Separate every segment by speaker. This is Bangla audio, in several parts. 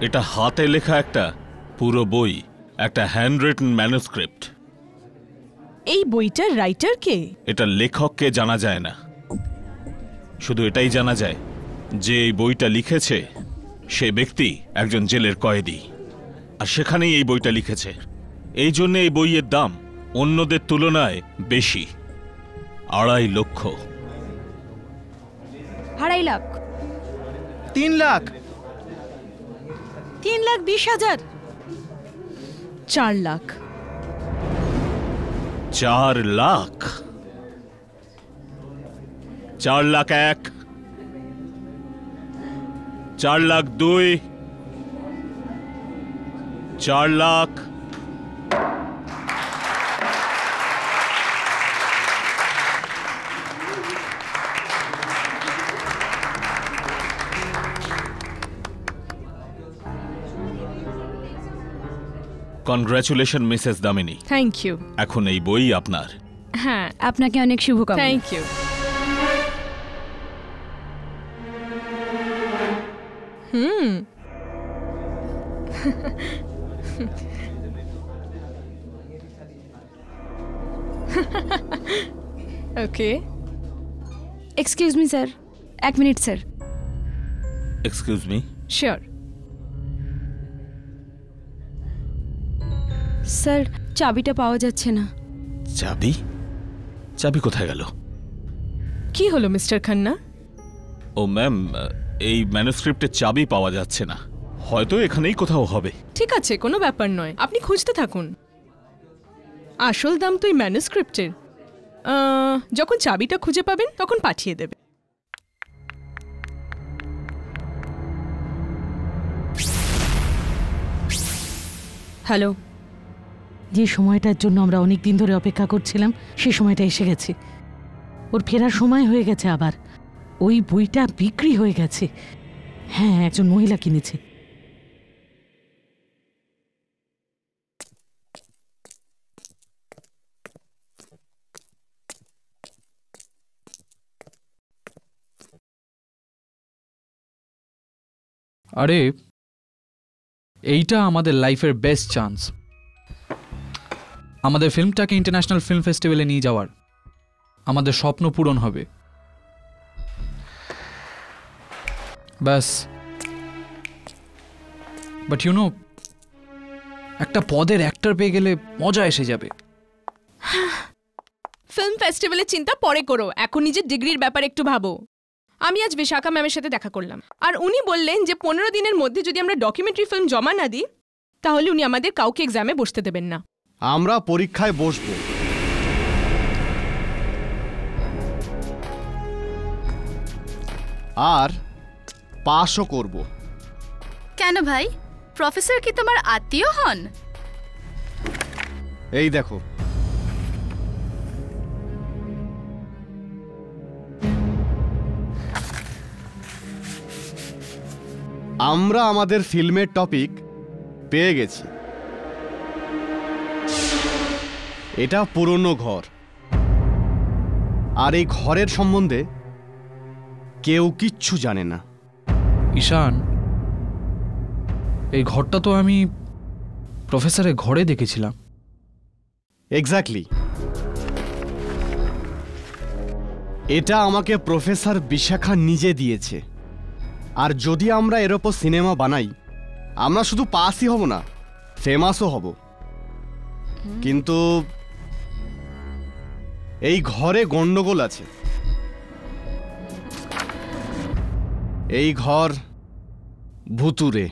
Speaker 1: এটা হাতে লেখা একটা পুরো বই, একটা হ্যান্ড রিটেন ম্যানুস্ক্রিপ্ট।
Speaker 2: এই বইটার রাইটার কে?
Speaker 1: এটা লেখককে জানা যায় না, শুধু এটাই জানা যায় যে এই বইটা লিখেছে সে ব্যক্তি একজন জেলের কয়েদি, আর সেখানেই এই বইটা লিখেছে। এই জন্য এই বইয়ের দাম অন্যদের তুলনায় বেশি, 2.5 lakh.
Speaker 3: 2.5 lakh.
Speaker 4: 3 lakh.
Speaker 3: 3,20,000।
Speaker 2: 4 lakh.
Speaker 1: 4 lakh. 4 lakh 1, 4 lakh 2, 4 lakh. Congratulation Mrs Damini.
Speaker 2: Thank you.
Speaker 1: এখন এই বই আপনার।
Speaker 3: হ্যাঁ, আপনাকে অনেক শুভকামনা।
Speaker 2: Thank you. Okay.
Speaker 3: Excuse me sir, 1 minute sir.
Speaker 1: Excuse me.
Speaker 2: Sure.
Speaker 3: Sir, চাবিটা পাওয়া যাচ্ছে না।
Speaker 1: চাবি? চাবি কোথায় গেল?
Speaker 2: কি হলো মিস্টার খান্না?
Speaker 1: ও ম্যাম, এই ম্যানুস্ক্রিপ্টের চাবি পাওয়া যাচ্ছে না, হয়তো এখানেই কোথাও হবে।
Speaker 2: ঠিক আছে, কোনো ব্যাপার নয়, আপনি খুঁজতে থাকুন। আসল দাম তো এই ম্যানুস্ক্রিপ্টের। যখন চাবিটা খুঁজে পাবেন তখন পাঠিয়ে দেবে।
Speaker 3: হ্যালো।
Speaker 5: যে সময়টার জন্য আমরা অনেক দিন ধরে অপেক্ষা করছিলাম সেই সময়টা এসে গেছে। ওর ফেরার সময় হয়ে গেছে। আবার ওই বইটা বিক্রি হয়ে গেছে। হ্যাঁ, একজন মহিলা কিনেছে।
Speaker 4: আরে এইটা আমাদের লাইফের বেস্ট চান্স, আমাদের ফিল্মটাকে ইন্টারন্যাশনাল ফিল্ম ফেস্টিভ্যালে নিয়ে যাওয়ার। আমাদের স্বপ্ন পূরণ হবে। ব্যাস। বাট ইউ নো, একটা পদের অ্যাক্টর পেয়ে গেলে মজা এসে যাবে।
Speaker 2: ফিল্ম ফেস্টিভ্যালের চিন্তা পরে করো, এখন নিজের ডিগ্রির ব্যাপারে একটু ভাবো। আমি আজ বিশাখা ম্যামের সাথে দেখা করলাম, আর উনি বললেন যে 15 দিনের মধ্যে যদি আমরা ডকুমেন্টারি ফিল্ম জমা না দিই তাহলে উনি আমাদের কাউকে এক্সামে বসতে দেবেন না।
Speaker 6: আমরা পরীক্ষায় বসবো, আর পাশও করব।
Speaker 7: কেন ভাই, প্রফেসর কি তোমার আত্মীয় হন?
Speaker 6: এই দেখো, আমরা আমাদের ফিল্মের টপিক পেয়ে গেছি। এটা পুরনো ঘর, আর এই ঘরের সম্বন্ধে কেউ কিচ্ছু জানে না।
Speaker 4: ঈশান, এই ঘরটা তো আমি প্রফেসরের ঘরে দেখেছিলাম।
Speaker 6: এক্স্যাক্টলি, এটা আমাকে প্রফেসর বিশাখা নিজে দিয়েছে। আর যদি আমরা এর ওপর সিনেমা বানাই, আমরা শুধু পাসই হব না, ফেমাসও হব। কিন্তু এই ঘরে গন্ডগোল আছে। এই ঘর ভুতুরে।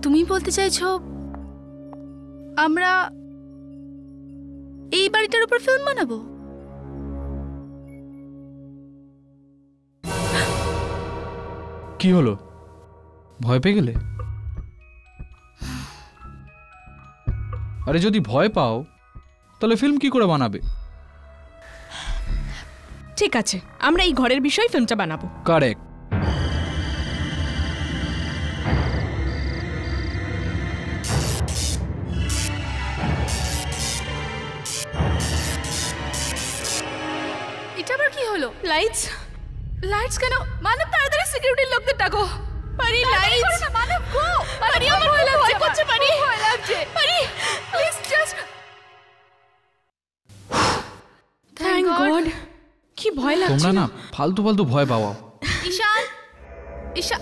Speaker 7: তুমি বলতে চাইছো আমরা এই বাড়িটার উপর ফিল্ম বানাবো?
Speaker 4: কি হলো, ভয় পেয়ে গেলে? আরে যদি ভয় পাও তাহলে ফিল্ম কি করে বানাবে?
Speaker 2: ঠিক আছে, আমরা এই ঘরের বিষয়ে ফিল্মটা বানাবো।
Speaker 4: কারেক্ট।
Speaker 7: এটা আবার কি কি হলো?
Speaker 2: লাইটস
Speaker 7: লাইটস কেন? মানব তাড়াতাড়ি সিকিউরিটির লোকদের ডাকো।
Speaker 2: পারি লাইটস
Speaker 7: মানব গো।
Speaker 2: পারি আমার ভয় করছে পারি
Speaker 7: ভয় লাগছে।
Speaker 2: পারি
Speaker 7: প্লিজ জাস্ট
Speaker 2: থ্যাংক গড কি ভয় লাগছে
Speaker 4: তোমরা না ফালতু ফালতু ভয় পাওয়া।
Speaker 7: ঈশান, ঈশান,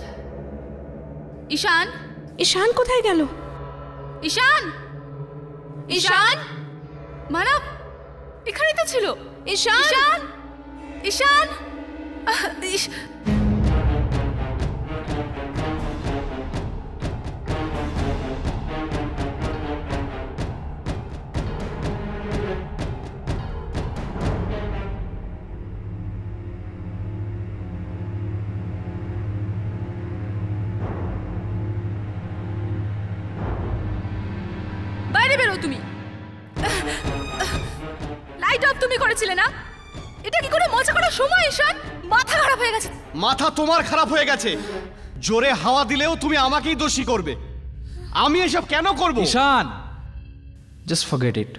Speaker 7: ঈশান,
Speaker 2: ঈশান কোথায় গেল?
Speaker 7: ঈশান, ঈশান, মানব এখানেই তো ছিল।
Speaker 2: ঈশান
Speaker 7: ঈশান, ঈশান, বাইরে বেরো তুমি। লাইট অফ তুমি করেছিলে না? এটা কি করে মজা করার সময়? ঈশান, মাথা খারাপ হয়ে গেছে।
Speaker 6: মাথা তোমার খারাপ হয়ে গেছে। জোরে হাওয়া দিলেও তুমি আমাকেই দোষী করবে। আমি এসব কেন করব?
Speaker 4: ঈশান, জাস্ট ফরগেট ইট।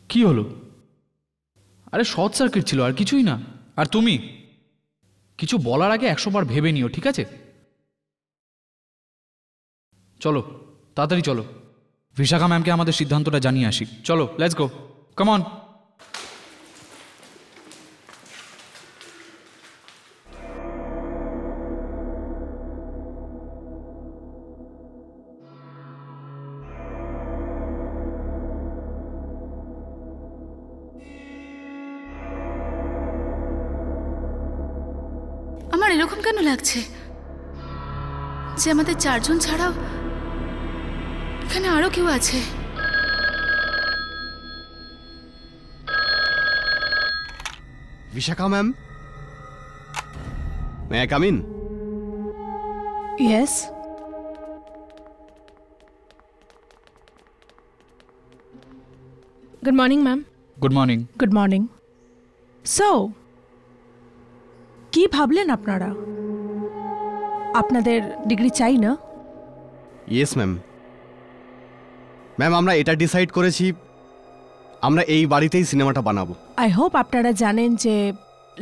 Speaker 4: কি হলো? আরে শর্ট সার্কিট ছিল, আর কিছুই না। আর তুমি কিছু বলার আগে 100 বার ভেবে নিও, ঠিক আছে? চলো তাড়াতাড়ি চলো, বিশাখা ম্যামকে আমাদের সিদ্ধান্তটা জানিয়ে আসি। চলো, লেটস গো, কাম অন।
Speaker 7: আমার এরকম কেন লাগছে যে আমাদের 4 জন ছাড়াও এখানে আরো কেউ আছে?
Speaker 6: Bishakha ma'am, may I come in?
Speaker 2: Yes good morning ma'am.
Speaker 4: Good morning.
Speaker 8: Good morning. So কি ভাবলেন আপনারা? আপনাদের ডিগ্রি চাই না?
Speaker 6: Yes ma'am. ম্যাম, আমরা এটা ডিসাইড করেছি, আমরা এই বাড়িতেই সিনেমাটা বানাবো।
Speaker 8: আই হোপ আপনারা জানেন যে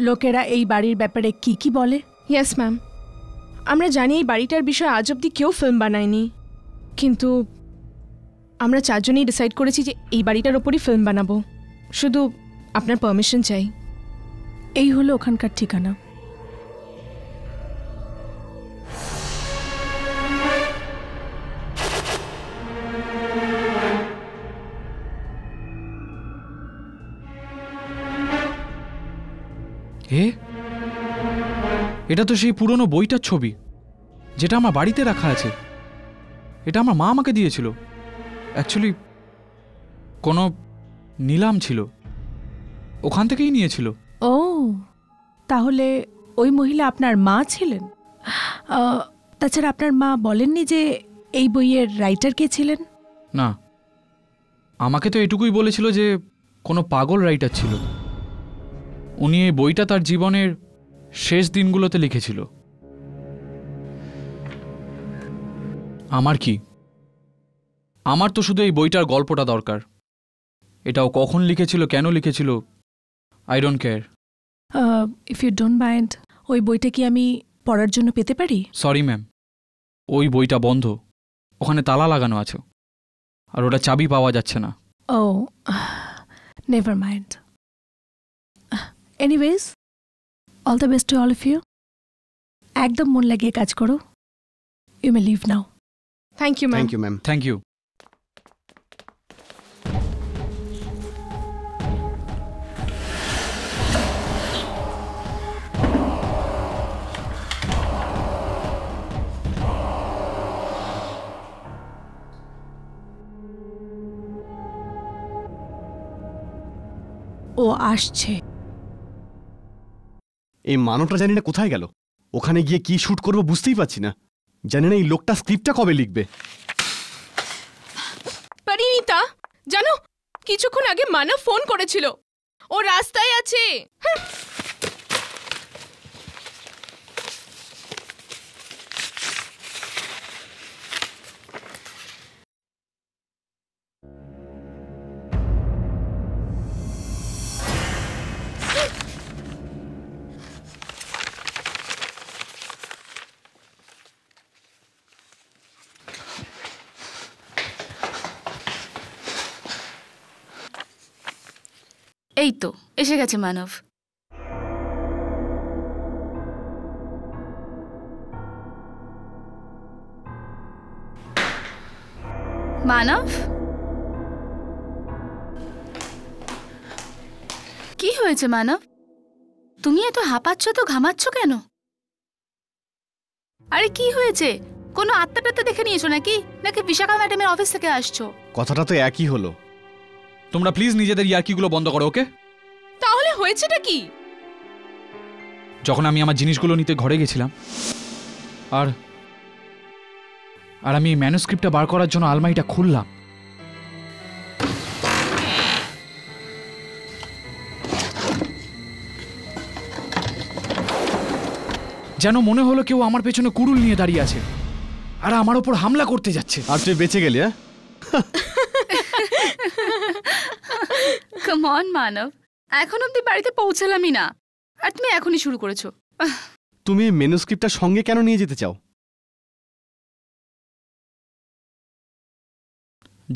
Speaker 8: লোকেরা এই বাড়ির ব্যাপারে কি কি বলে।
Speaker 2: ইয়েস ম্যাম, আমরা জানি এই বাড়িটার বিষয়ে আজ অব্দি কেউ ফিল্ম বানায়নি, কিন্তু আমরা 4 জনেই ডিসাইড করেছি যে এই বাড়িটার ওপরই ফিল্ম বানাবো। শুধু আপনার পারমিশন চাই।
Speaker 8: এই হলো ওখানকার ঠিকানা।
Speaker 4: এটা তো সেই পুরনো বইটার ছবি যেটা আমার বাড়িতে রাখা আছে। এটা আমার মা আমাকে দিয়েছিল। অ্যাকচুয়ালি কোনো নিলাম ছিল, ওখান থেকেই নিয়েছিল।
Speaker 8: ও, তাহলে ওই মহিলা আপনার মা ছিলেন? তাছাড়া আপনার মা বলেননি যে এই বইয়ের রাইটার কে ছিলেন?
Speaker 4: না, আমাকে তো এটুকুই বলেছিল যে কোনো পাগল রাইটার ছিল। উনি এই বইটা তার জীবনের শেষ দিনগুলোতে লিখেছিল। আমার কি? আমার তো শুধু এই বইটার গল্পটা দরকার। এটাও কখন লিখেছিল, কেন লিখেছিল, I don't care.
Speaker 8: If you don't mind, ওই বইটা কি আমি পড়ার জন্য পেতে পারি?
Speaker 4: সরি ম্যাম, ওই বইটা বন্ধ, ওখানে তালা লাগানো আছে, আর ওটা চাবি পাওয়া যাচ্ছে না।
Speaker 8: Oh, never mind. Anyways, all the best to all of you. একদম মন লাগিয়ে কাজ করো। You may leave now.
Speaker 2: Thank you ma'am.
Speaker 6: Thank you ma'am.
Speaker 4: Thank you.
Speaker 8: ও আসছে।
Speaker 6: এই মানবটা জানি না কোথায় গেল। ওখানে গিয়ে কি শুট করবো বুঝতেই পারছি না। জানি না এই লোকটা স্ক্রিপ্টটা কবে লিখবে।
Speaker 2: পরিণীতা, জানো কিছুক্ষণ আগে মানব ফোন করেছিল, ও রাস্তায় আছে।
Speaker 7: এই তো এসে গেছে মানব। মানব, কি হয়েছে মানব? তুমি এত হাঁপাচ্ছ তো, ঘামাচ্ছ কেন? আরে কি হয়েছে? কোনো আত্মাটাত্তা দেখে নিয়েছো নাকি, নাকি বিশাখা ম্যাডামের অফিস থেকে আসছো?
Speaker 6: কথাটা তো একই হলো।
Speaker 4: তোমরা প্লিজ নিজেদের ইয়ার্কিগুলো বন্ধ করো, ওকে?
Speaker 2: তাহলে হয়েছেটা কি?
Speaker 4: যখন আমি আমার জিনিসগুলো নিতে ঘরে গেছিলাম আর আর আমি ম্যানুস্ক্রিপ্টটা বার করার জন্য আলমারিটা খুললাম, যেন মনে হলো কেউ আমার পেছনে কুড়ুল নিয়ে দাঁড়িয়ে আছে আর আমার ওপর হামলা করতে যাচ্ছে।
Speaker 6: আর তুই বেঁচে গেলি? হ্যাঁ,
Speaker 7: কাম অন মানব, এখন অব্দি বাড়িতে পৌঁছালামই না আর তুমি এখনই শুরু করেছো।
Speaker 6: তুমি মেনুস্ক্রিপ্টটা সঙ্গে কেন নিয়ে যেতে চাও?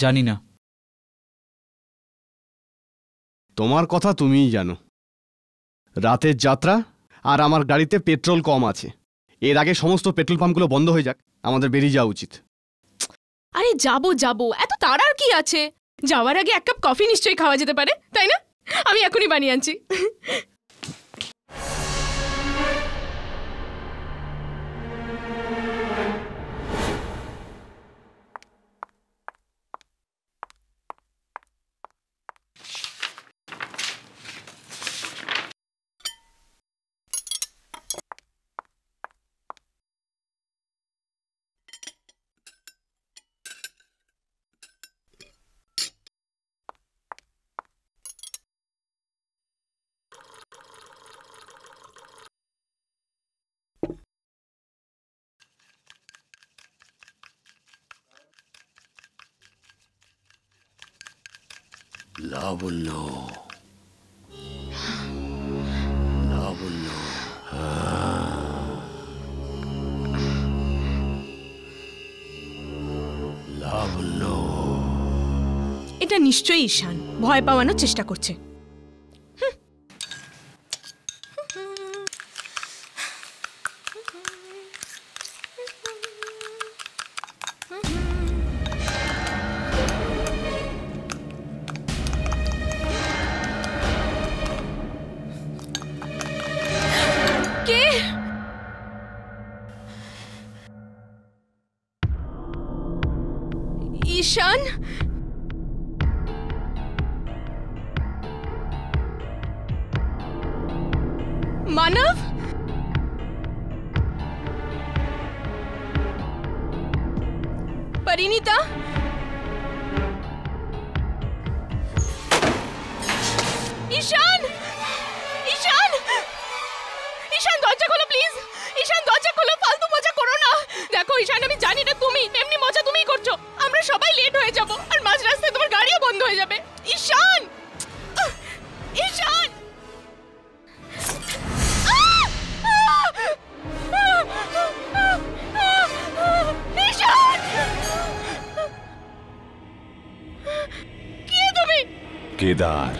Speaker 4: জানি না।
Speaker 6: তোমার কথা তুমিই জানো। রাতের যাত্রা আর আমার গাড়িতে পেট্রোল কম আছে। এর আগে সমস্ত পেট্রোল পাম্পগুলো বন্ধ হয়ে যাক, আমাদের বেরিয়ে যাওয়া উচিত।
Speaker 2: আরে যাবো যাবো, এত তাড়ার কি আছে? যাওয়ার আগে এক কাপ কফি নিশ্চয়ই খাওয়া যেতে পারে, তাই না? আমি এখনই বানিয়ে আনছি।
Speaker 9: লাবণ্য, লাবণ্য, লাবণ্য।
Speaker 2: এটা নিশ্চয়ই ঈশান ভয় পাওয়ানোর চেষ্টা করছে। কে? ঈশান? মানব? পরিণীতা? ঈশান! ঈশান! ঈশান দরজা খোলো প্লিজ! ঈশান দরজা খোলো, ফালতু মজা করো না। দেখো ঈশান, আমি জানি না তুমি এমনি মজা তুমিই করছো। আমরা সবাই লেট হয়ে যাব আর মাঝ রাস্তায় তোমার গাড়িও বন্ধ হয়ে যাবে। ঈশান! ঈশান! ঈশান! কে তুমি?
Speaker 9: কেদার।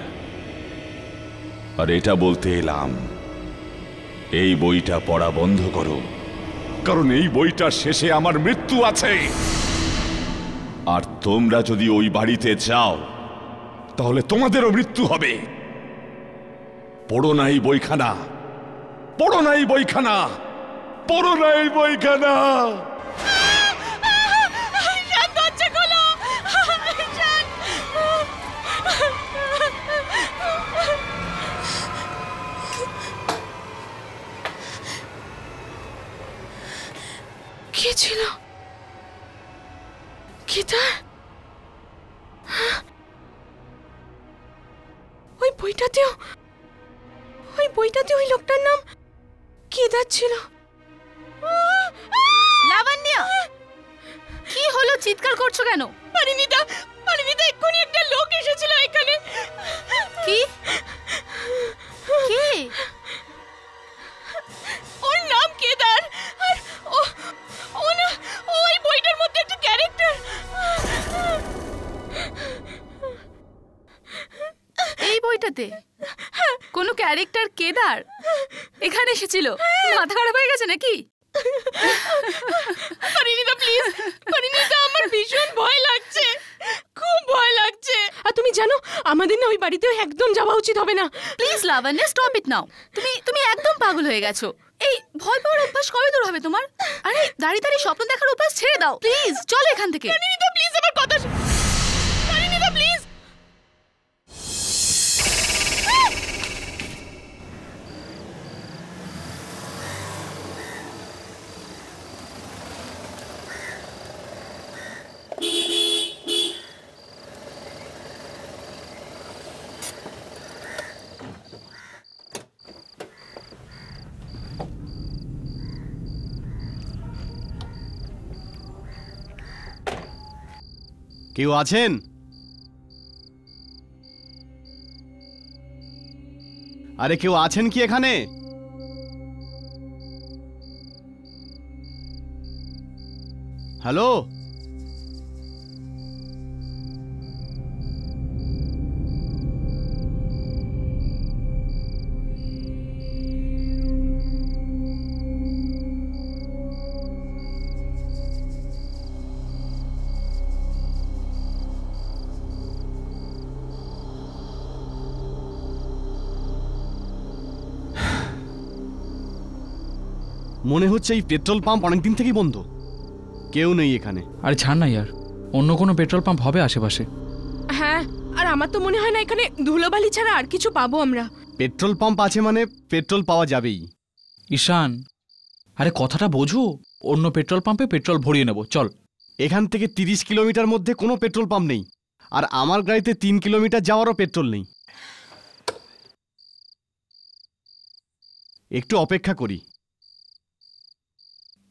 Speaker 9: আর এটা বলতে এলাম, এই বইটা পড়া বন্ধ করো, কারণ এই বইটার শেষে আমার মৃত্যু আছে। আর তোমরা যদি ওই বাড়িতে যাও তাহলে তোমাদেরও মৃত্যু হবে। পড়ো না এই বইখানা, পড়ো না এই বইখানা, পড়ো না এই বইখানা।
Speaker 2: ঈশান দরজা খোলো! ঈশান! কে ছিল? কেদার? ওই বইটাতেও ওই লোকটার নাম কেদার ছিল।
Speaker 7: লাবণ্য, কি হলো? চিৎকার করছো কেন?
Speaker 2: পরিণীতা, পরিণীতা, এক্ষুনি একটা লোক এসেছিল এখানে।
Speaker 7: কি? কে?
Speaker 2: ওর নাম কেদার। আর ও না, ওই বইটার মধ্যে একটা ক্যারেক্টার।
Speaker 7: এই বই বইটাতে কোনো ক্যারেক্টার কেদার এখানে এসেছিল? মাথা খারাপ হয়ে গেছে নাকি?
Speaker 2: পরিণীতা প্লিজ, পরিণীতা আমার ভীষণ ভয় লাগছে, খুব ভয় লাগছে। আর তুমি জানো আমাদের না ওই বাড়িতে একদম যাওয়া উচিত হবে না।
Speaker 7: প্লিজ লাবণ্য, স্টপ ইট নাও। তুমি একদম পাগল হয়ে গেছো। এই ভয় পাওয়ার অভ্যাস কবে দূর হবে তোমার? আরে দাঁড়িয়ে দাঁড়িয়ে স্বপ্ন দেখার অভ্যাস ছেড়ে দাও প্লিজ। চলো এখান থেকে।
Speaker 2: পরিণীতা প্লিজ আমার কথা পরিণীতা প্লিজ।
Speaker 6: কেউ আছেন? আরে কেউ আছেন কি এখানে? হ্যালো, মনে হচ্ছে এই পেট্রোল পাম্প অনেকদিন থেকেই বন্ধ, কেউ নেই এখানে।
Speaker 4: আরে ছাড় না ইয়ার, অন্য কোনো পেট্রোল পাম্প হবে আশেপাশে।
Speaker 2: হ্যাঁ, আর আমার তো মনে হয় না এখানে ধুলোবালি ছাড়া আর কিছু পাবো আমরা।
Speaker 6: পেট্রোল পাম্প আছে মানে পেট্রোল পাওয়া যাবেই।
Speaker 4: ঈশান, আরে কথাটা বোঝো, অন্য পেট্রোল পাম্পে পেট্রোল ভরিয়ে নেব, চল।
Speaker 6: এখান থেকে 30 কিলোমিটার মধ্যে কোনো পেট্রোল পাম্প নেই, আর আমার গাড়িতে 3 কিলোমিটার যাওয়ারও পেট্রোল নেই। একটু অপেক্ষা করি,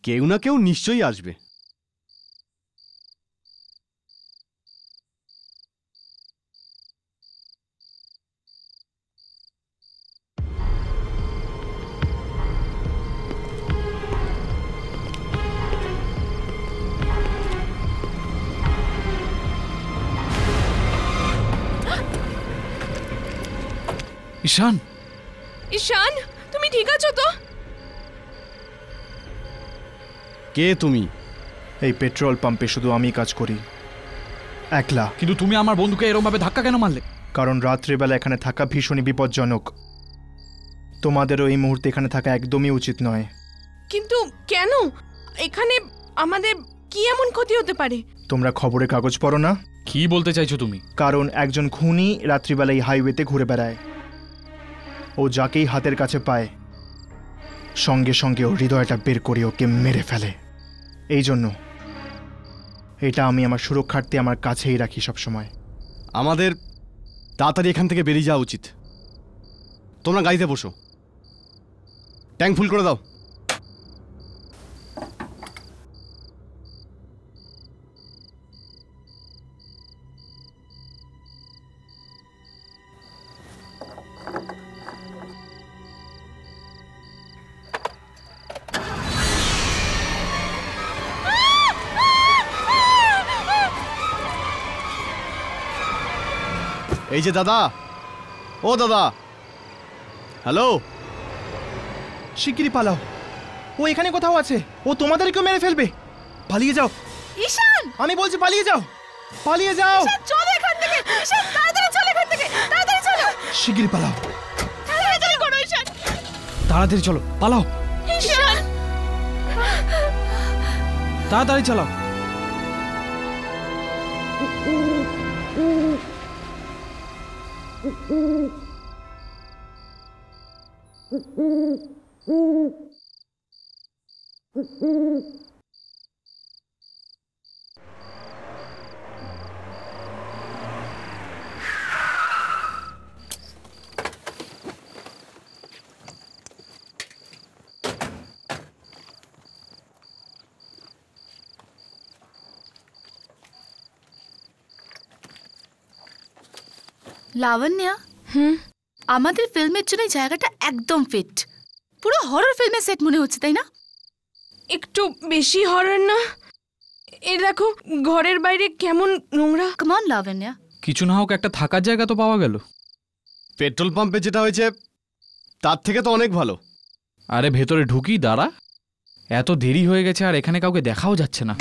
Speaker 6: কেউ না কেউ নিশ্চয়ই আসবে।
Speaker 4: ঈশান,
Speaker 2: ঈশান, তুমি ঠিক আছো তো?
Speaker 6: কে তুমি?
Speaker 10: এই পেট্রোল পাম্পে শুধু আমি কাজ করি, একলা।
Speaker 4: কিন্তু তুমি আমার বন্ধুকে এরকম ভাবে ধাক্কা কেন মারলে?
Speaker 10: কারণ রাত্রিবেলা এখানে থাকা ভীষণই বিপজ্জনক। তোমাদেরও এই মুহূর্তে এখানে থাকা একদমই উচিত নয়।
Speaker 2: কিন্তু কেন? এখানে আমাদের কি এমন ক্ষতি হতে পারে?
Speaker 10: তোমরা খবরের কাগজ পড়ো না?
Speaker 4: কি বলতে চাইছো তুমি?
Speaker 10: কারণ একজন খুনি রাত্রিবেলা এই হাইওয়েতে ঘুরে বেড়ায়। ও যাকেই হাতের কাছে পায় সঙ্গে সঙ্গে ও হৃদয়টা বের করে ওকে মেরে ফেলে। এই জন্য এটা আমি আমার সুরক্ষার্থে আমার কাছেই রাখি সবসময়।
Speaker 6: আমাদের তাড়াতাড়ি এখান থেকে বেরিয়ে যাওয়া উচিত। তোমরা গাড়িতে বসো, ট্যাঙ্ক ফুল করে দাও। এই যে দাদা, ও দাদা, হ্যালো।
Speaker 10: শিগগিরই পালাও, ও এখানে কোথাও আছে। ও তোমাদেরকেও মেরে ফেলবে। পালিয়ে যাও
Speaker 7: ঈশান,
Speaker 10: আমি বলছি, পালিয়ে যাও, পালিয়ে যাও।
Speaker 7: চলো এখান থেকে। ঈশান, তাড়াতাড়ি চলো এখান থেকে, তাড়াতাড়ি চলো।
Speaker 10: শিগগিরই পালাও,
Speaker 2: তাড়াতাড়ি করো ঈশান।
Speaker 4: তাড়াতাড়ি চলো, পালাও,
Speaker 2: ঈশান,
Speaker 4: তাড়াতাড়ি চালাও।
Speaker 7: লাবণ্য, আমাদের ফিল্মের জন্য এই জায়গাটা একদম ফিট। পুরো হরর ফিল্মের সেট মনে হচ্ছে, তাই না?
Speaker 2: একটু বেশি হরর না? এই দেখো ঘরের বাইরে কেমন নোংরা।
Speaker 7: কাম অন লাবণ্য।
Speaker 4: কিছু না হোক একটা থাকার জায়গা তো পাওয়া গেল।
Speaker 6: পেট্রোল পাম্পে যেটা হয়েছে তার থেকে তো অনেক ভালো।
Speaker 4: আরে ভেতরে ঢুকি, দাঁড়া। এত দেরি হয়ে গেছে আর এখানে কাউকে দেখাও যাচ্ছে না।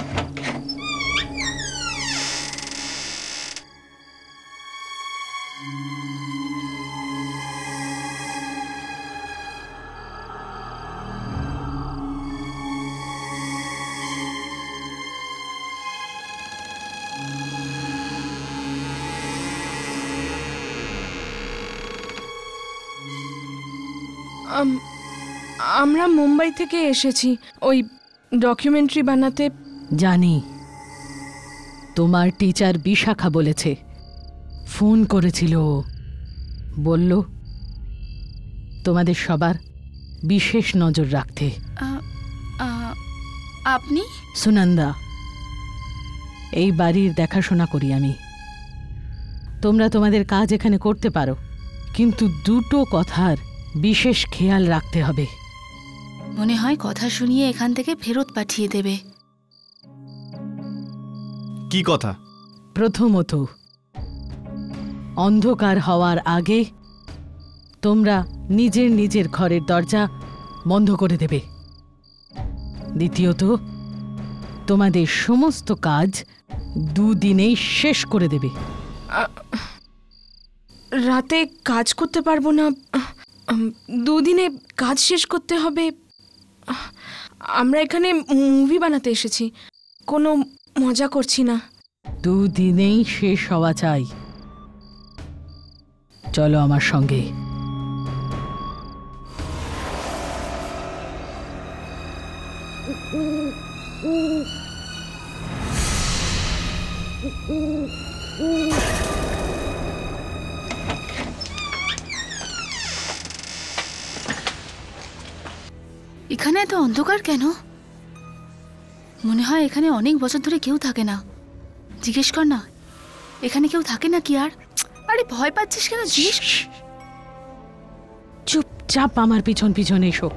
Speaker 2: আমরা মুম্বাই থেকে এসেছি ওই ডকুমেন্টারি বানাতে।
Speaker 5: জানি, তোমার টিচার বিশাখা বলেছে, ফোন করেছিল। বলল তোমাদের সবার বিশেষ নজর রাখতে।
Speaker 7: আপনি?
Speaker 5: সুনন্দা, এই বাড়ির দেখাশোনা করি আমি। তোমরা তোমাদের কাজ এখানে করতে পারো, কিন্তু দুটো কথার বিশেষ খেয়াল রাখতে হবে।
Speaker 7: মনে হয় কথা শুনিয়ে এখান থেকে ফেরত পাঠিয়ে দেবে।
Speaker 6: কি কথা?
Speaker 5: প্রথমত, অন্ধকার হওয়ার আগে তোমরা নিজের নিজের ঘরের দরজা বন্ধ করে দেবে। দ্বিতীয়ত, তোমাদের সমস্ত কাজ 2 দিনেই শেষ করে দেবে।
Speaker 2: রাতে কাজ করতে পারবো না, 2 দিনে কাজ শেষ করতে হবে। আমরা এখানে মুভি বানাতে এসেছি, কোনো মজা করছি না।
Speaker 5: 2 দিনেই শেষ হওয়া চাই। চলো আমার সঙ্গে।
Speaker 7: এখানে এত অন্ধকার কেন? মনে হয় এখানে অনেক বছর ধরে কেউ থাকে না। জিজ্ঞেস কর না, এখানে কেউ থাকে না কি? আর আরে ভয় পাচ্ছিস কেন? জিজ্ঞেস।
Speaker 5: চুপচাপ আমার পিছন পিছন এসো।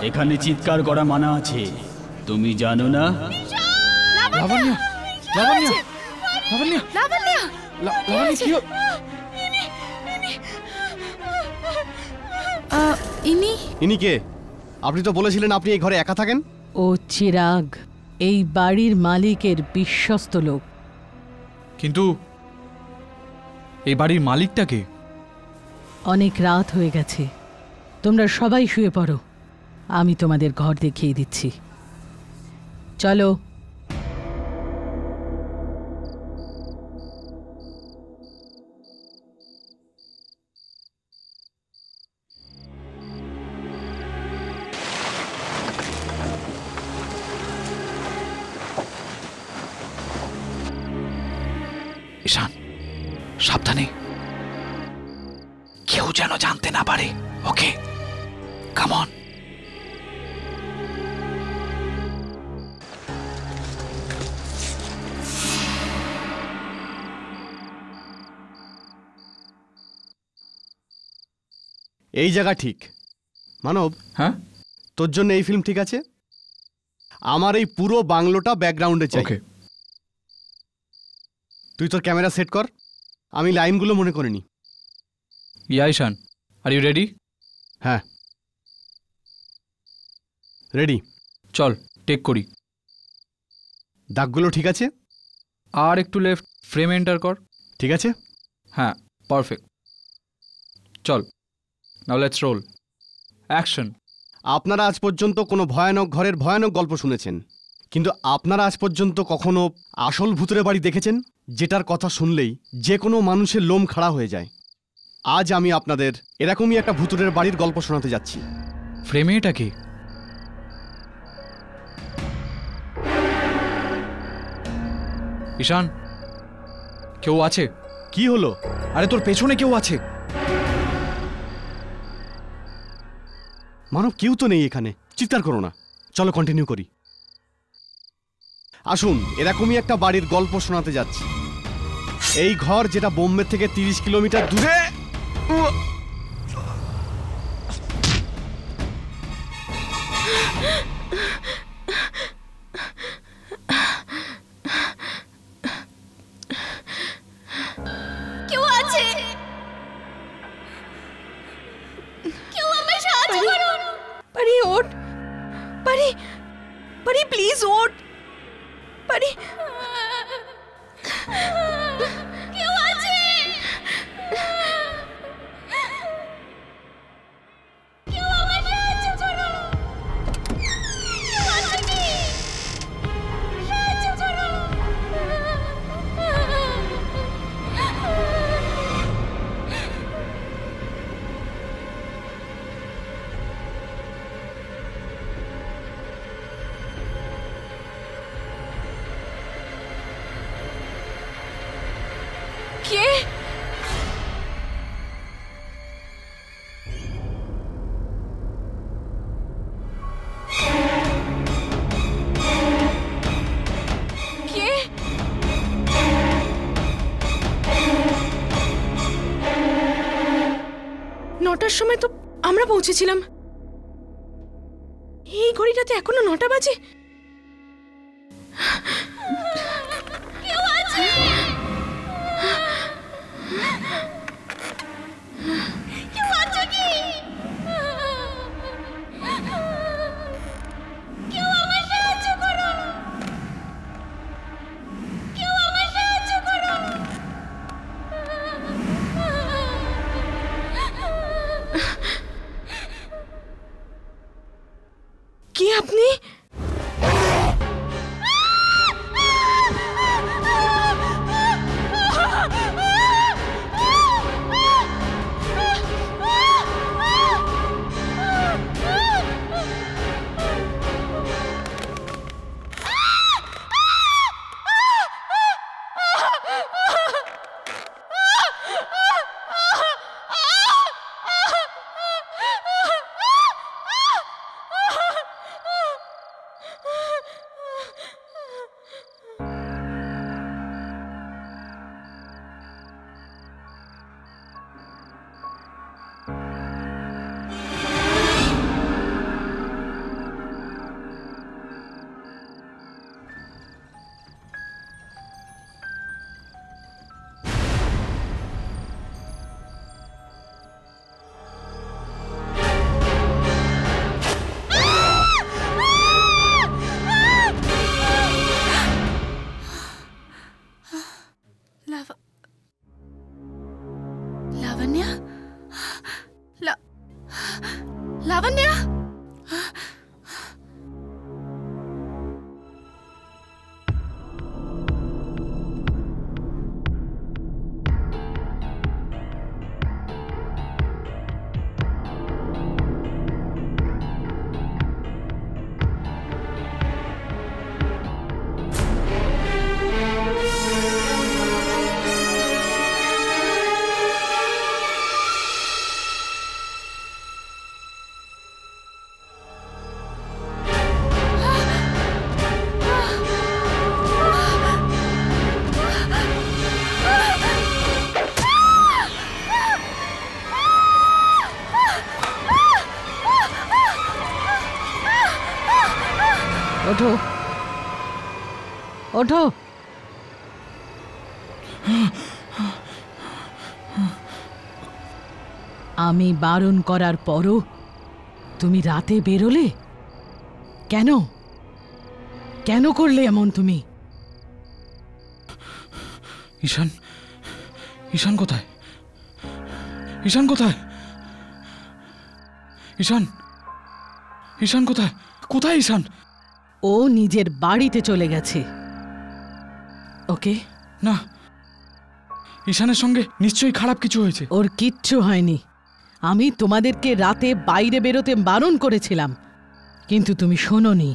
Speaker 11: এখানে চিৎকার করা মানা আছে, তুমি জানো না?
Speaker 4: লাবণ্য, লাবণ্য, লাবণ্য,
Speaker 7: লাবণ্য,
Speaker 4: লাবণ্য, কি হলো?
Speaker 6: ইনি কে? আপনি তো বলেছিলেন আপনি এই ঘরে একা থাকেন।
Speaker 5: ও চিরাগ, এই বাড়ির মালিকের বিশ্বস্ত লোক।
Speaker 4: কিন্তু এই বাড়ির মালিকটা কে?
Speaker 5: অনেক রাত হয়ে গেছে, তোমরা সবাই শুয়ে পড়ো। আমি তোমাদের ঘর দেখিয়ে দিচ্ছি। চলো।
Speaker 4: ঈশান, সাবধানে, কেউ যেন জানতে না পারে। ওকে, কাম অন।
Speaker 6: এই জায়গা ঠিক। মানব,
Speaker 4: হ্যাঁ,
Speaker 6: তোর জন্য এই ফিল্ম ঠিক আছে। আমার এই পুরো বাংলোটা ব্যাকগ্রাউন্ডে চাই।
Speaker 4: ওকে,
Speaker 6: তুই তোর ক্যামেরা সেট কর, আমি লাইনগুলো মনে করে নি।
Speaker 4: ইয়া ঈশান, আর ইউ রেডি?
Speaker 6: হ্যাঁ, রেডি।
Speaker 4: চল টেক করি।
Speaker 6: দাগগুলো ঠিক আছে?
Speaker 4: আর একটু লেফট, ফ্রেম এন্টার কর।
Speaker 6: ঠিক আছে?
Speaker 4: হ্যাঁ, পারফেক্ট। চল, নাও লেটস রোল। অ্যাকশন।
Speaker 6: আপনারা আজ পর্যন্ত কোনো ভয়ানক ঘরের ভয়ানক গল্প শুনেছেন, কিন্তু আপনারা আজ পর্যন্ত কখনো আসল ভূতের বাড়ি দেখেছেন, যেটার কথা শুনলেই যে কোনো মানুষের লোম খাড়া হয়ে যায়? আজ আমি আপনাদের এরকমই একটা ভূতুরের বাড়ির গল্প শোনাতে যাচ্ছি।
Speaker 4: ফ্রেমে এটা কি? ঈশান, কেউ আছে?
Speaker 6: কি হলো?
Speaker 4: আরে তোর পেছনে কেউ আছে।
Speaker 6: মানব কেউ তো নেই এখানে, চিৎকার করো না। চলো কন্টিনিউ করি। আসুন, এরকমই একটা বাড়ির গল্প শোনাতে যাচ্ছি। এই ঘর, যেটা বোম্বে থেকে 30 কিলোমিটার দূরে।
Speaker 7: কেউ আছে? কেউ আমায় সাহায্য করুন।
Speaker 2: পারি ওঠ, পারি, পারি প্লিজ ওঠ, পারি।
Speaker 7: কেউ আছে? কেউ আমায় সাহায্য করুন। কেউ আছে কি? সাহায্য করুন।
Speaker 2: কে? কে? 9টার সময় তো আমরা পৌঁছেছিলাম। এই ঘড়িটাতে এখনো 9টা বাজে।
Speaker 7: কেউ আছে? কেউ আছে কি? কেউ আমায় সাহায্য করুন। কেউ আমায় সাহায্য করুন।
Speaker 2: কে আপনি?
Speaker 7: লাবণ্য? লাবণ্য?
Speaker 5: ওঠো, ওঠো। আমি বারণ করার পরও তুমি রাতে বেরোলে কেন? কেন করলে এমন তুমি?
Speaker 4: ঈশান, ঈশান কোথায়? ঈশান কোথায়? ঈশান, ঈশান কোথায়? কোথায় ঈশান?
Speaker 5: ও নিজের বাড়িতে চলে গেছে। ওকে?
Speaker 4: না, ঈশানের সঙ্গে নিশ্চয়ই খারাপ কিছু হয়েছে।
Speaker 5: ওর কিচ্ছু হয়নি। আমি তোমাদেরকে রাতে বাইরে বেরোতে বারণ করেছিলাম, কিন্তু তুমি শোনোনি।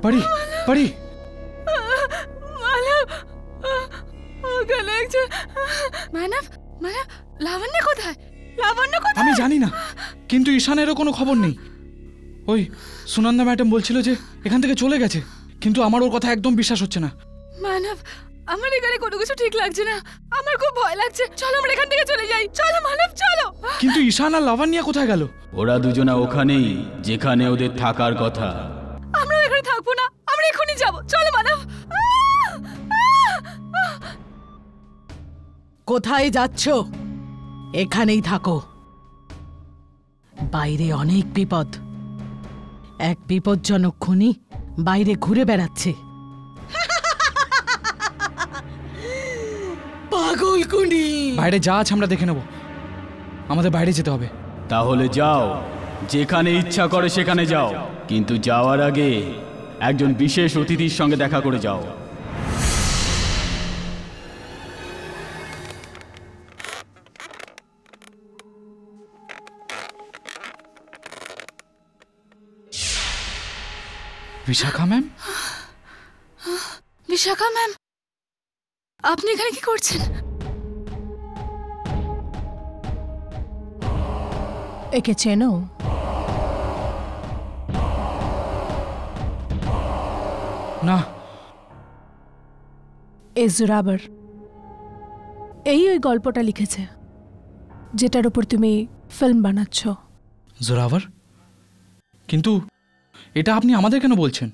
Speaker 4: পারি পারি
Speaker 7: মানব, মানব, লাবণ্য কোথায়? লাবণ্য কোথায়?
Speaker 4: আমি জানি না, কিন্তু ঈশানেরও কোনো খবর নেই। ওই সুনন্দা ম্যাডাম বলছিল যে এখান থেকে চলে গেছে, কিন্তু আমার ওর কথা একদম বিশ্বাস হচ্ছে না।
Speaker 7: মানব, আমার এখানে কোনো কিছু ঠিক লাগছে না, আমার খুব ভয় লাগছে। চলো আমরা এখান থেকে চলে যাই। চলো মানব, চলো।
Speaker 4: কিন্তু ঈশান আর লাবণ্য কোথায় গেল?
Speaker 11: ওরা দুজনা ওখানেই, যেখানে ওদের থাকার কথা।
Speaker 7: আমরা এখানে থাকবো না, আমরা এখনই যাব। চলো মানব।
Speaker 5: কোথায় যাচ্ছ? এখানেই থাকো। বাইরে অনেক বিপদ। এক বিপজ্জনক খুনি বাইরে ঘুরে বেড়াচ্ছে। পাগল খুনি!
Speaker 4: বাইরে যা আছে আমরা দেখে নেব, আমাদের বাইরে যেতে হবে।
Speaker 11: তাহলে যাও, যেখানে ইচ্ছা করে সেখানে যাও, কিন্তু যাওয়ার আগে একজন বিশেষ অতিথির সঙ্গে দেখা করে যাও।
Speaker 4: বিশাখা ম্যাম?
Speaker 7: বিশাখা ম্যাম, আপনি এখানে কি করছেন?
Speaker 8: একে চেনো?
Speaker 4: না।
Speaker 8: জোরাবার এই ওই গল্পটা লিখেছে যেটার উপর তুমি ফিল্ম বানাচ্ছ।
Speaker 4: জোরাবার? কিন্তু এটা আপনি আমাদের কেন বলছেন?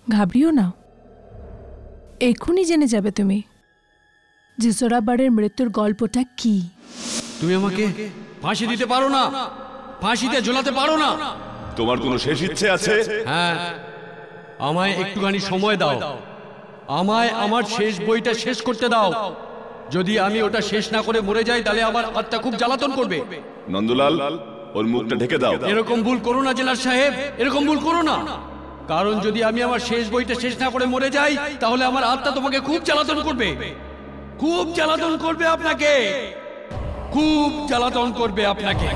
Speaker 8: ঘাবড়িও না, এক্ষুনি জেনে যাবে তুমি যে জোরাবারের মৃত্যুর গল্পটা কি।
Speaker 12: তুমি আমাকে ফাঁসি দিতে পারো না, ফাঁসিতে ঝোলাতে পারো না।
Speaker 9: তোমার কোনো শেষ ইচ্ছে আছে?
Speaker 12: হ্যাঁ, আমায় একটুখানি সময় দাও, আমায় আমার শেষ বইটা শেষ করতে দাও। যদি আমি ওটা শেষ না করে মরে যাই তাহলে আমার আত্মা খুব জ্বালাতন করবে।
Speaker 9: নন্দলাল, ওর মুখটা ঢেকে দাও।
Speaker 12: এরকম ভুল করো না জেলার সাহেব, এরকম ভুল করো না। কারণ যদি আমি আমার শেষ বইটা শেষ না করে মরে যাই তাহলে আমার আত্মা তোমাকে খুব জ্বালাতন করবে, খুব জ্বালাতন করবে আপনাকে, খুব জ্বালাতন করবে আপনাকে।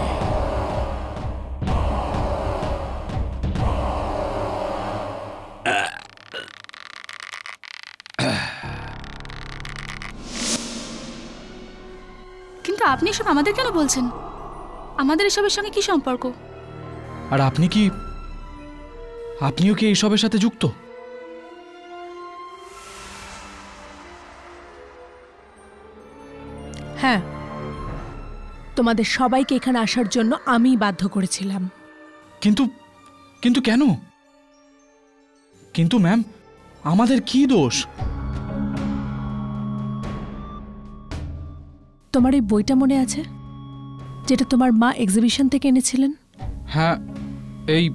Speaker 7: কিন্তু আপনি এসব আমাদের কেন বলছেন? আমাদের এসবের সঙ্গে কি সম্পর্ক?
Speaker 4: আর আপনিও কি এইসবের সাথে যুক্ত?
Speaker 8: হ্যাঁ, তোমাদের সবাইকে এখানে আসার জন্য আমি বাধ্য করেছিলাম।
Speaker 4: কিন্তু কিন্তু কেন? কিন্তু ম্যাম, আমাদের কি দোষ?
Speaker 8: তোমার এই বইটা মনে আছে যেটা তোমার মা এক্সিবিশন থেকে এনেছিলেন?
Speaker 4: হ্যাঁ, এই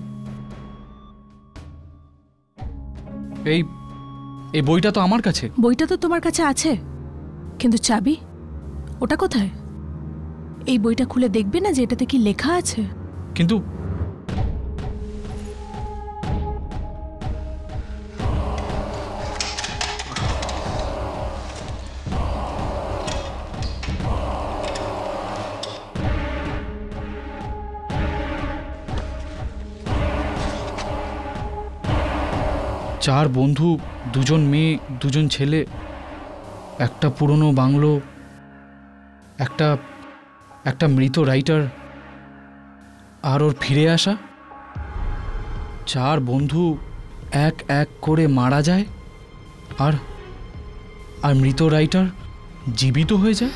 Speaker 4: এই এই বইটা তো আমার কাছে।
Speaker 8: বইটা তো তোমার কাছে আছে, কিন্তু চাবি ওটা কোথায়? এই বইটা খুলে দেখবে না যে এটাতে কি লেখা আছে?
Speaker 4: কিন্তু চার বন্ধু, দুজন মেয়ে, দুজন ছেলে, একটা পুরনো বাংলো, একটা মৃত রাইটার, আর ওর ফিরে আসা। চার বন্ধু এক এক করে মারা যায়, আর মৃত রাইটার জীবিত হয়ে যায়।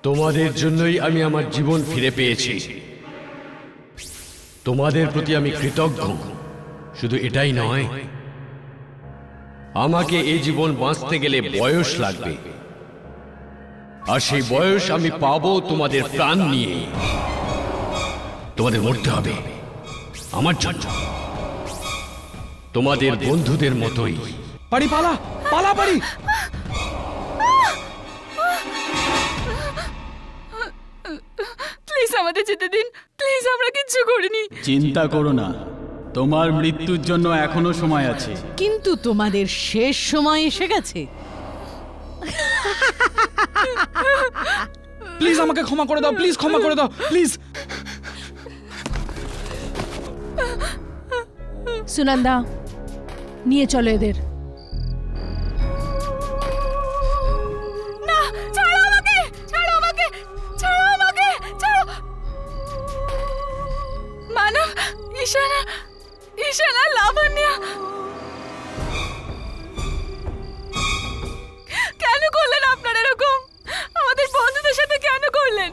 Speaker 12: তোমাদের জন্যই আমি আমার জীবন ফিরে পেয়েছি। তোমাদের প্রতি আমি কৃতজ্ঞ। শুধু এটাই নয়, আমাকে এই জীবন বাঁচতে গেলে বয়স লাগবে, আর সেই বয়স আমি পাবো তোমাদের প্রাণ নিয়ে। তোমাদের মরতে হবে আমার জন্য, তোমাদের বন্ধুদের মতোই।
Speaker 4: পারি, পালা পালা পারি।
Speaker 3: প্লিজ আমাদের যেতে দিন, প্লিজ, আমরা কিচ্ছু করিনি।
Speaker 11: চিন্তা করো না, তোমার মৃত্যুর জন্য এখনো সময় আছে।
Speaker 5: কিন্তু তোমাদের শেষ সময় এসে গেছে।
Speaker 4: প্লিজ আমাকে ক্ষমা করে দাও, প্লিজ ক্ষমা করে দাও, প্লিজ।
Speaker 8: সুনন্দা, নিয়ে চলো এদের।
Speaker 3: না, ছাড়ো আমাকে, ছাড়ো আমাকে, ছাড়ো আমাকে, ছাড়ো। মানব, ঈশানা, ঈশানা, লাবণ্য, কেন করলেন আপনারা এরকম? আমাদের বন্ধুদের সাথে কেন করলেন?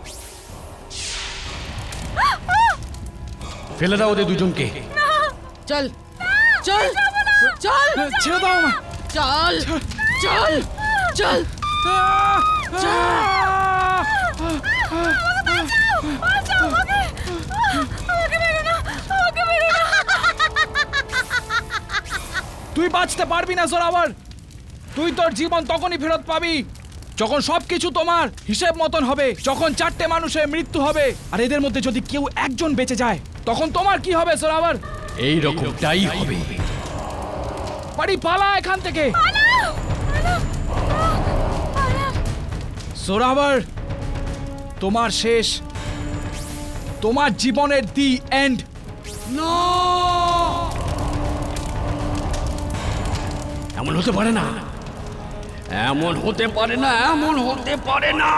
Speaker 12: ফেলে দাও ওদের দুজনকে।
Speaker 5: চল চল চল,
Speaker 4: ছেড়ে দাও আমায়।
Speaker 5: চল চল চল
Speaker 4: তুই বাঁচতে পারবি না জোরাওয়ার। তুই তোর জীবন তখনই ফেরত পাবি যখন সবকিছু তোমার হিসেব মতন হবে, যখন 4টে মানুষের মৃত্যু হবে। আর এদের মধ্যে যদি কেউ একজন বেঁচে যায়, তখন তোমার কি হবে জোরাওয়ার?
Speaker 12: এই রকমটাই হবে।
Speaker 4: পারি, পালা এখান থেকে। জোরাওয়ার, তোমার শেষ, তোমার জীবনের দি এন্ড।
Speaker 12: এমন হতে পারে না, এমন হতে পারে না, এমন হতে পারে না।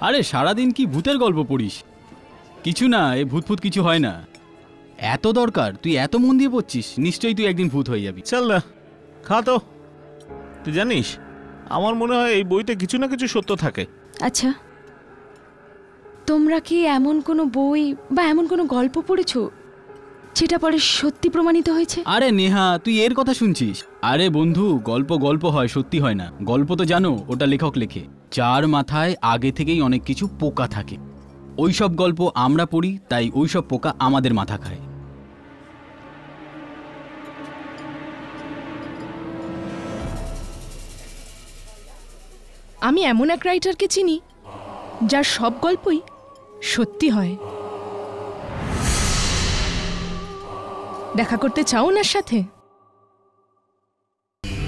Speaker 11: আরে সারাদিন কি ভূতের গল্প পড়িস? কিছু না, এ ভূত ফুত কিছু হয় না। এত দরকার, তুই এত মন দিয়ে পড়ছিস, নিশ্চয়ই তুই একদিন ভূত হয়ে যাবি।
Speaker 1: চল না, খা তো। তুই জানিস, আমার মনে হয় এই বইতে কিছু না কিছু সত্য থাকে।
Speaker 3: আচ্ছা, তোমরা কি এমন কোনো বই বা এমন কোনো গল্প পড়েছো যেটা পরে সত্যি প্রমাণিত হয়েছে?
Speaker 11: আরে নেহা, তুই এর কথা শুনছিস? আরে বন্ধু, গল্প গল্প হয়, সত্যি হয় না। গল্প তো জানো, ওটা লেখক লেখে, যার মাথায় আগে থেকেই অনেক কিছু পোকা থাকে। ওই সব গল্প আমরা পড়ি, তাই ওই সব পোকা আমাদের মাথা খায়।
Speaker 2: আমি এমন এক রাইটারকে চিনি যার সব গল্পই সত্যি হয়। দেখা করতে চাও ওনার সাথে?